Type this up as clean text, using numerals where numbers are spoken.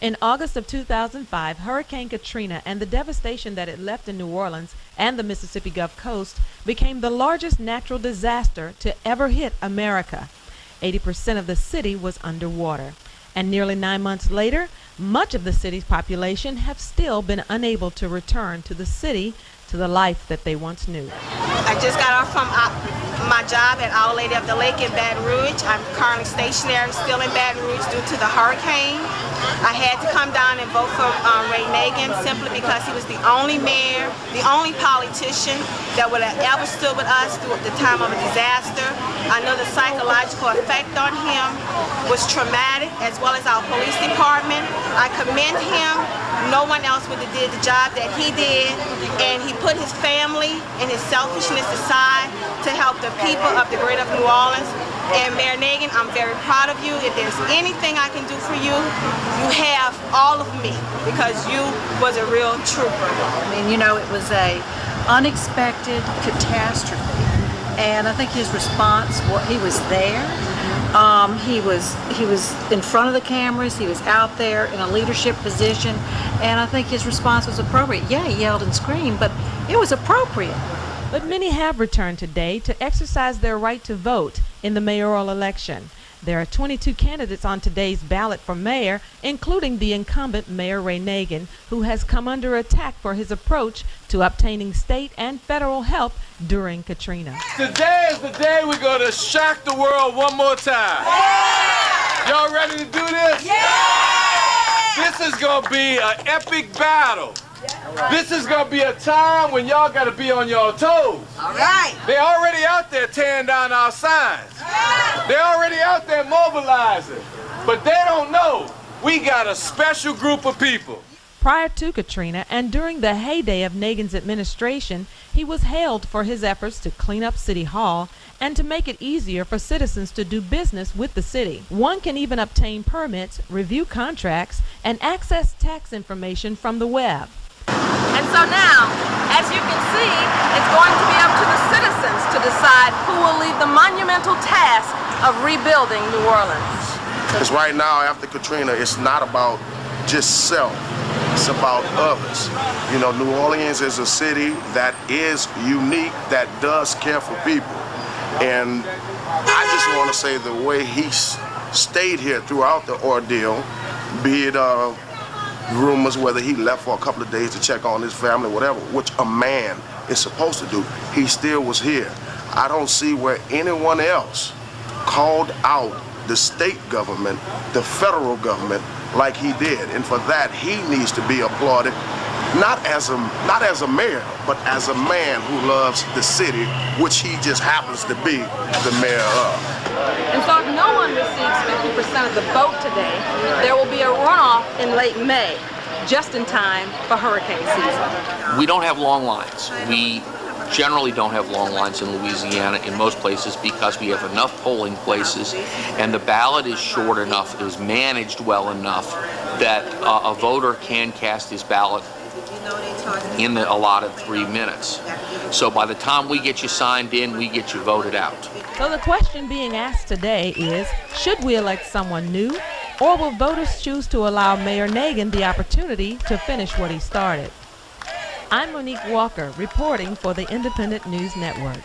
In August of 2005, Hurricane Katrina and the devastation that it left in New Orleans and the Mississippi Gulf Coast became the largest natural disaster to ever hit America. 80% of the city was underwater. And nearly 9 months later, much of the city's population have still been unable to return to the city, to the life that they once knew. I just got off from my job at Our Lady of the Lake in Baton Rouge. I'm currently stationary still in Baton Rouge due to the hurricane. I had to come down and vote for Ray Nagin simply because he was the only mayor, the only politician that would have ever stood with us through the time of a disaster. I know the psychological effect on him was traumatic, as well as our police department. I commend him. No one else would have did the job that he did, and he put his family and his selfishness aside to help the people of the greater New Orleans. And Mayor Nagin, I'm very proud of you. If there's anything I can do for you, you have all of me, because you was a real trooper. I mean, you know, it was a unexpected catastrophe, and I think his response, he was there. He was in front of the cameras, he was out there in a leadership position, and I think his response was appropriate. Yeah, he yelled and screamed, but it was appropriate. But many have returned today to exercise their right to vote in the mayoral election. There are 22 candidates on today's ballot for mayor, including the incumbent Mayor Ray Nagin, who has come under attack for his approach to obtaining state and federal help during Katrina. Today is the day we're going to shock the world one more time. Yeah! Y'all ready to do this? Yeah! This is going to be an epic battle. This is going to be a time when y'all got to be on your toes. All right. They're already out there tearing down our signs. They're already out there mobilizing. But they don't know we got a special group of people. Prior to Katrina and during the heyday of Nagin's administration, he was hailed for his efforts to clean up City Hall and to make it easier for citizens to do business with the city. One can even obtain permits, review contracts, and access tax information from the web. And so now, as you can see, it's going to be up to the citizens to decide who will lead the monumental task of rebuilding New Orleans. Because right now, after Katrina, it's not about just self, it's about others. You know, New Orleans is a city that is unique, that does care for people. And I just want to say the way he stayed here throughout the ordeal, be it rumors whether he left for a couple of days to check on his family, whatever, which a man is supposed to do, he still was here. I don't see where anyone else called out the state government, the federal government, like he did. And for that, he needs to be applauded, not as a mayor, but as a man who loves the city, which he just happens to be the mayor of. And so if no one receives 50% of the vote today, there will be a runoff in late May, just in time for hurricane season. We don't have long lines. We generally don't have long lines in Louisiana in most places because we have enough polling places and the ballot is short enough, is managed well enough that a voter can cast his ballot in the allotted 3 minutes. So by the time we get you signed in, we get you voted out. So the question being asked today is, should we elect someone new, or will voters choose to allow Mayor Nagin the opportunity to finish what he started? I'm McGill-Walker, reporting for the Independent News Network.